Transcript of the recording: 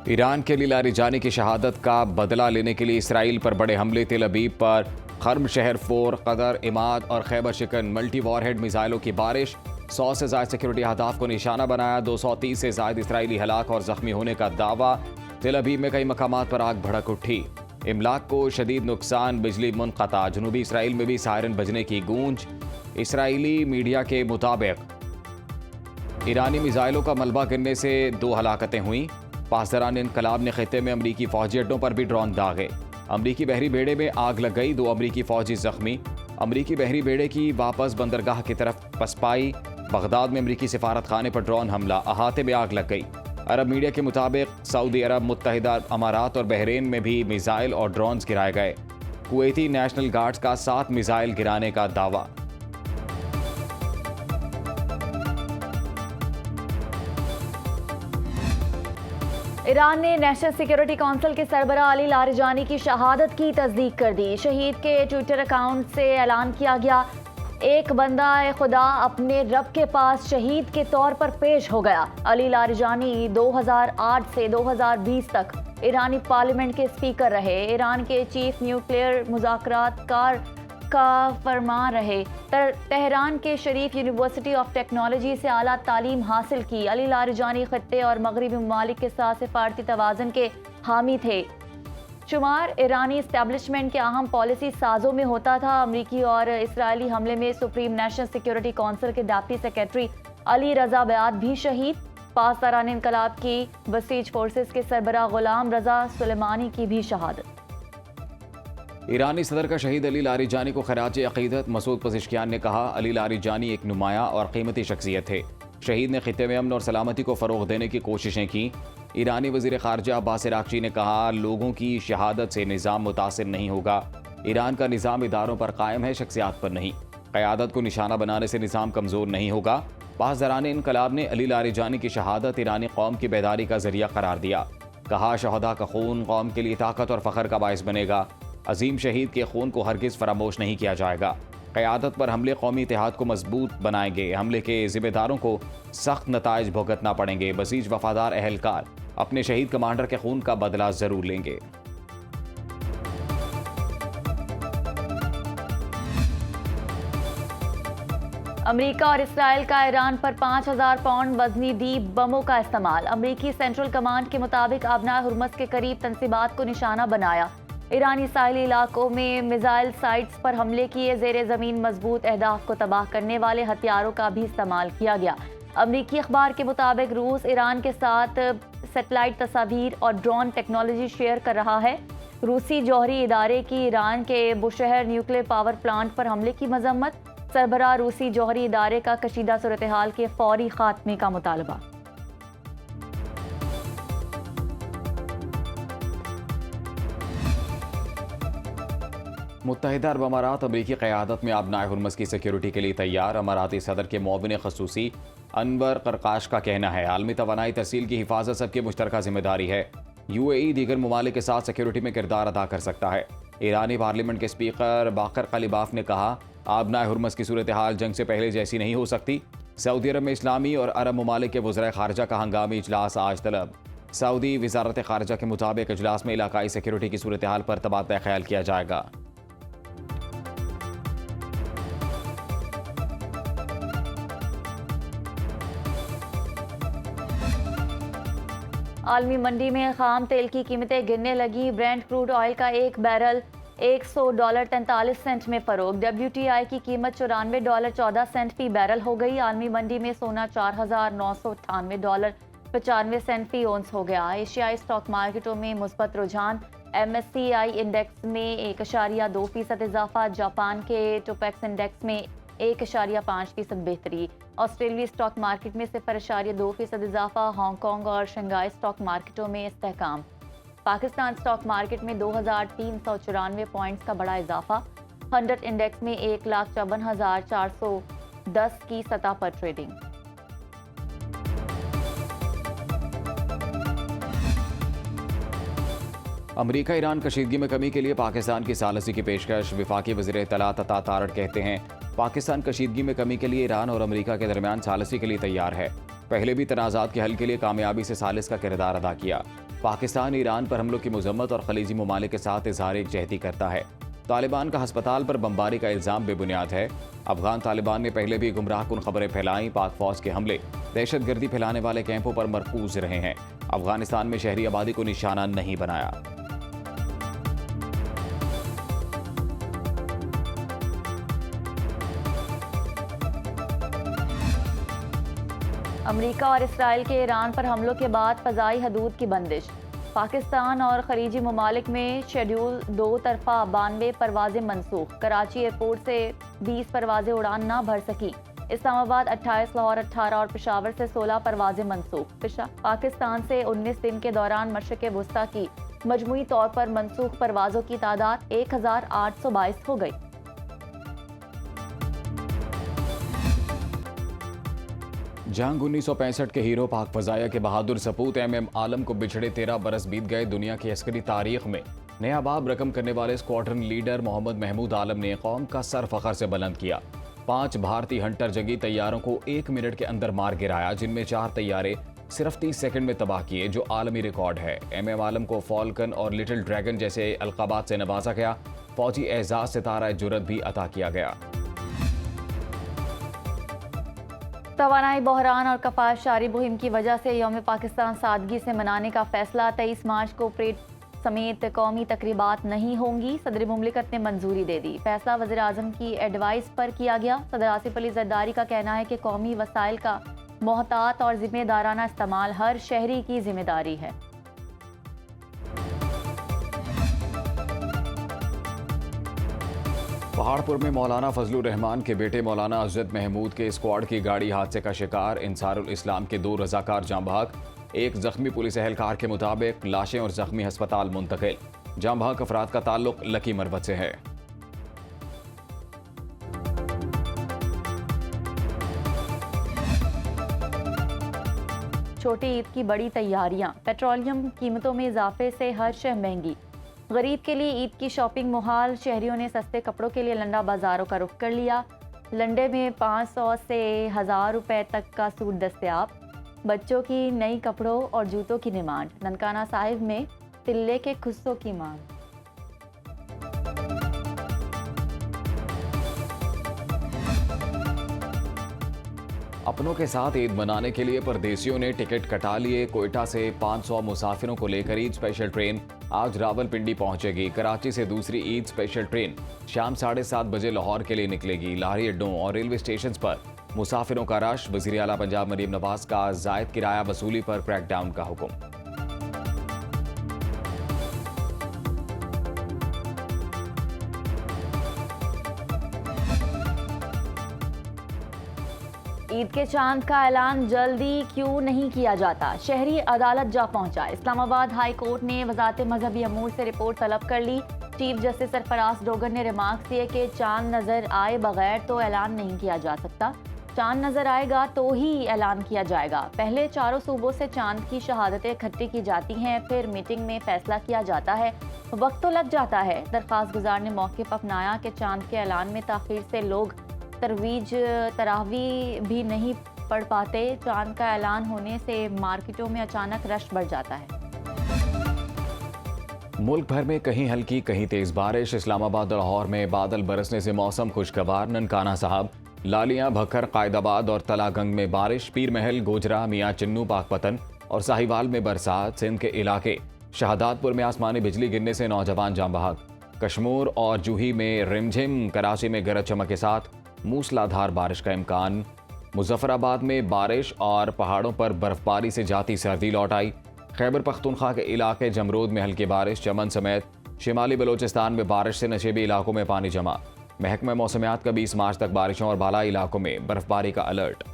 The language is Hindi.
ईरान के अली लारिजानी की शहादत का बदला लेने के लिए इसराइल पर बड़े हमले। तेल अवीव पर खर्म शहर 4, कदर, इमाद और खैबर शिकन मल्टी वॉरहेड मिसाइलों की बारिश। 100 से ज़ायद सिक्योरिटी अहदाफ को निशाना बनाया। 230 से ज़ायद इसराइली हलाक और जख्मी होने का दावा। तेल अवीव में कई मकामात पर आग भड़क उठी। इमलाक को शदीद नुकसान, बिजली मुनक़ता। जनूबी इसराइल में भी सायरन बजने की गूंज। इसराइली मीडिया के मुताबिक ईरानी मिसाइलों का मलबा गिरने से 2 हलाकतें हुई। पासदारान इनकलाब ने खित्ते में अमरीकी फौजी अड्डों पर भी ड्रोन दागे। अमरीकी बहरी बेड़े में आग लग गई। 2 अमरीकी फौजी जख्मी। अमरीकी बहरी बेड़े की वापस बंदरगाह की तरफ पसपाई। बगदाद में अमरीकी सिफारत खाने पर ड्रोन हमला, अहाते में आग लग गई। अरब मीडिया के मुताबिक सऊदी अरब, मुत्तहिदा अमारात और बहरीन में भी मिसाइल और ड्रोन्स गिराए गए। कुवैती नेशनल गार्ड्स का 7 मिसाइल गिराने का दावा। ईरान ने नेशनल सिक्योरिटी काउंसिल के सरबराह अली लारिजानी की शहादत की तस्दीक कर दी। शहीद के ट्विटर अकाउंट से ऐलान किया गया, एक बंदा खुदा अपने रब के पास शहीद के तौर पर पेश हो गया। अली लारिजानी 2008 से 2020 तक ईरानी पार्लियामेंट के स्पीकर रहे। ईरान के चीफ न्यूक्लियर मुज़ाकरातकार का फरमान रहे। तेहरान के शरीफ यूनिवर्सिटी ऑफ टेक्नोलॉजी से आला तालीम हासिल की। अली लारिजानी खत्ते और मगरबी ममालिक के साथ सिफारती तवाज़ुन के हामी थे। शुमार ईरानी इस्टेब्लिशमेंट के अहम पॉलिसी साजों में होता था। अमरीकी और इसराइली हमले में सुप्रीम नेशनल सिक्योरिटी काउंसिल के डिप्टी सेक्रेटरी अली रजा बयात भी शहीद। पासदारान इनकलाब की बसीज फोर्सेस के सरबराह गुलाम रजा सुलेमानी की भी शहादत। ईरानी सदर का शहीद अली लारिजानी को खराज अकीदत। मसूद पज़िश्कियान ने कहा, अली लारिजानी एक नुमाया और कीमती शख्सियत थे। शहीद ने खित्ते में अमन और सलामती को फ़रोग़ देने की कोशिशें की। ईरानी वज़ीर ख़ारजा अब्बास अराग़ची ने कहा, लोगों की शहादत से निज़ाम मुतासिर नहीं होगा। ईरान का निज़ाम इदारों पर कायम है, शख्सियात पर नहीं। क़यादत को निशाना बनाने से निज़ाम कमज़ोर नहीं होगा। पासदारान इनकलाब ने अली लारिजानी की शहादत ईरानी कौम की बेदारी का ज़रिया करार दिया। कहा, शहदा का खून कौम के लिए ताकत और फ़ख्र का बाइस बनेगा। अजीम शहीद के खून को हरगिज़ फरामोश नहीं किया जाएगा। क़यादत पर हमले कौमी इत्तेहाद को मजबूत बनाएंगे। हमले के ज़िम्मेदारों को सख्त नताइज भुगतना पड़ेंगे। बसीज वफादार अहलकार अपने शहीद कमांडर के खून का बदला ज़रूर लेंगे। अमेरिका और इसराइल का ईरान पर 5000 पाउंड वजनी डीप बमों का इस्तेमाल। अमेरिकी सेंट्रल कमांड के मुताबिक आबना हुर्मस के करीब तंसीबात को निशाना बनाया। ईरानी साहिली इलाकों में मिसाइल साइट्स पर हमले किए। ज़ेरे ज़मीन मजबूत अहदाफ को तबाह करने वाले हथियारों का भी इस्तेमाल किया गया। अमरीकी अखबार के मुताबिक रूस ईरान के साथ सेटेलाइट तस्वीर और ड्रोन टेक्नोलॉजी शेयर कर रहा है। रूसी जौहरी इदारे की ईरान के बुशहर न्यूक्लियर पावर प्लांट पर हमले की मजम्मत। सरबराह रूसी जौहरी इदारे का कशीदा सूरत हाल के फौरी खात्मे का मुतालबा। मुत्तहिदा अरब अमारात अमरीकी क़यादत में आबनाए हुर्मस की सिक्योरिटी के लिए तैयार। अमाराती सदर के मुअव्विन ख़ुसूसी अनवर करकाश का कहना है, आलमी तवानाई तरसील की हिफाजत सबकी मुश्तरका जिम्मेदारी है। UAE दीगर ममालिक के साथ सिक्योरिटी में किरदार अदा कर सकता है। ईरानी पार्लियामेंट के स्पीकर बाकर कलिबाफ ने कहा, आबनाए हुर्मस की सूरत हाल जंग से पहले जैसी नहीं हो सकती। सऊदी अरब में इस्लामी और अरब ममालिक के वज़राए ख़ारजा का हंगामी इजलास आज तलब। सऊदी वज़ारत ख़ारजा के मुताबिक इजलास में इलाकाई सिक्योरिटी की सूरत हाल पर तबादला ख्याल किया जाएगा। आलमी मंडी में खाम तेल की कीमतें गिरने लगी। ब्रेंट क्रूड ऑयल का एक बैरल $100.43 में फरोख। WTI की कीमत $94.14 फी बैरल हो गई। आलमी मंडी में सोना $4998.95 फी ओंस हो गया। एशियाई स्टॉक मार्केटों में मुस्बत रुझान। MSCI इंडेक्स में 1.2% इजाफा। जापान के टोपेक्स इंडेक्स में 1.5% बेहतरी। ऑस्ट्रेलियाई स्टॉक मार्केट में 0.2% इजाफा। हांगकांग और शंघाई स्टॉक मार्केटों में इस्तेहकाम। पाकिस्तान स्टॉक मार्केट में 2394 पॉइंट्स का बड़ा इजाफा। 100 इंडेक्स में 1,54,410 की सतह पर ट्रेडिंग। अमरीका ईरान कशीदगी में कमी के लिए पाकिस्तान की सालसी की पेशकश। वफाकी वज़ीर इत्तलात अता तारड़ कहते हैं, पाकिस्तान कशीदगी में कमी के लिए ईरान और अमरीका के दरमियान सालसी के लिए तैयार है। पहले भी तनाज़ात के हल के लिए कामयाबी से सालिस का किरदार अदा किया। पाकिस्तान ईरान पर हमलों की मजम्मत और खलीजी ममालिक के साथ इजहार एकजहती करता है। तालिबान का हस्पताल पर बमबारी का इल्ज़ाम बेबुनियाद है। अफगान तालिबान ने पहले भी गुमराहकुन खबरें फैलाई। पाक फौज के हमले दहशतगर्दी फैलाने वाले कैंपों पर मरकूज रहे हैं। अफगानिस्तान में शहरी आबादी को निशाना नहीं बनाया। अमेरिका और इसराइल के ईरान पर हमलों के बाद फ़ज़ाई हदूद की बंदिश। पाकिस्तान और खलीजी ममालिक में शेड्यूल 2 तरफा 92 परवाज़ें मनसूख। कराची एयरपोर्ट से 20 परवाज़ें उड़ान न भर सकी। इस्लामाबाद 28, लाहौर 18 और पेशावर से 16 परवाज़ें मनसूख। पाकिस्तान से 19 दिन के दौरान मशरिक़ वुस्ता की मजमूई तौर पर मनसूख परवाज़ों की तादाद 1822 हो गई। जंग 1965 के हीरो पाक फजाया के बहादुर सपूत MM आलम को बिछड़े 13 बरस बीत गए। दुनिया की अस्करी तारीख में नया बाब रकम करने वाले स्क्वाड्रन लीडर मोहम्मद महमूद आलम ने कौम का सर फखर से बुलंद किया। 5 भारतीय हंटर जंगी तैयारों को 1 मिनट के अंदर मार गिराया, जिनमें 4 तैयारे सिर्फ 30 सेकंड में तबाह किए, जो आलमी रिकॉर्ड है। MM आलम को फॉल्कन और लिटिल ड्रैगन जैसे अलकाबात से नवाजा गया। फौजी एजाज सितारा जुरत भी अता किया गया। तवानाई बहरान और कपासशारी मुहिम की वजह से यौम पाकिस्तान सादगी से मनाने का फैसला। 23 मार्च को परेड समेत कौमी तकरीबात नहीं होंगी। सदर मुमलिकत ने मंजूरी दे दी। फैसला वज़ीर आज़म की एडवाइस पर किया गया। सदर आसिफ अली जरदारी का कहना है कि कौमी वसाइल का मोहतात और जिम्मेदाराना इस्तेमाल हर शहरी की जिम्मेदारी है। पहाड़पुर में मौलाना फजलुर रहमान के बेटे मौलाना अजद महमूद के स्क्वाड की गाड़ी हादसे का शिकार। इंसारुल इस्लाम के 2 रजाकार जाँ बहक। एक जख्मी पुलिस एहलकार के मुताबिक लाशें और जख्मी हस्पताल मुंतकिल। जाँ बहक अफराद का ताल्लुक लकी मरबत से है। छोटी ईद की बड़ी तैयारियां। पेट्रोलियम कीमतों में इजाफे से हर शय महंगी। गरीब के लिए ईद की शॉपिंग मुहाल। शहरियों ने सस्ते कपड़ों के लिए लंडा बाजारों का रुख कर लिया। लंडे में 500 से 1000 रुपए तक का सूट दस्तयाब। बच्चों की नई कपड़ों और जूतों की डिमांड। ननकाना साहिब में तिल्ले के खुस्सों की मांग। अपनों के साथ ईद मनाने के लिए परदेशियों ने टिकट कटा लिए। कोयटा से 500 मुसाफिरों को लेकर ईद स्पेशल ट्रेन आज रावलपिंडी पहुंचेगी। कराची से दूसरी ईद स्पेशल ट्रेन शाम 7:30 बजे लाहौर के लिए निकलेगी। लाहौरी अड्डों और रेलवे स्टेशन पर मुसाफिरों का रश। वज़ीर आला पंजाब मरीम नवाज का जायद किराया वसूली पर क्रैकडाउन का हुक्म। ईद के चांद का ऐलान जल्दी क्यों नहीं किया जाता। शहरी अदालत जा पहुंचा। इस्लामाबाद हाई कोर्ट ने वजारत मजहबी अमूर से रिपोर्ट तलब कर ली। चीफ जस्टिस सरफराज डोगर ने रिमार्क्स दिए कि चांद नजर आए बगैर तो ऐलान नहीं किया जा सकता। चांद नजर आएगा तो ही ऐलान किया जाएगा। पहले चारों सूबों से चांद की शहादतें इकट्ठी की जाती हैं, फिर मीटिंग में फैसला किया जाता है। वक्त तो लग जाता है। दरख्वास्त गुजार ने मौक़िफ़ अपनाया कि चांद के ऐलान में ताख़ीर से लोग तरावी भी नहीं पढ़ पाते। चांद का ऐलान होने से मार्केटों में अचानक रश बढ़ जाता है। मुल्क भर में कहीं हल्की कहीं तेज बारिश। इस्लामाबाद और लाहौर में बादल बरसने से मौसम खुशगवार। ननकाना साहब, लालियां, भखर, कायदाबाद और तलागंग में बारिश। पीर महल, गोजरा, मियाँ चिन्नू, पाकपतन और साहिवाल में बरसात। सिंध के इलाके शहादातपुर में आसमानी बिजली गिरने से नौजवान जाँ बहक। कश्मीर और जूही में रिमझिम। कराची में गरज चमक के साथ मूसलाधार बारिश का इम्कान। मुजफ्फराबाद में बारिश और पहाड़ों पर बर्फबारी से जाती सर्दी लौट आई। खैबर पख्तूनख्वा के इलाके जमरूद में हल्की बारिश। चमन समेत शिमाली बलोचिस्तान में बारिश से नशेबी इलाकों में पानी जमा। महकमा मौसमियात का 20 मार्च तक बारिशों और बालाई इलाकों में बर्फबारी का अलर्ट।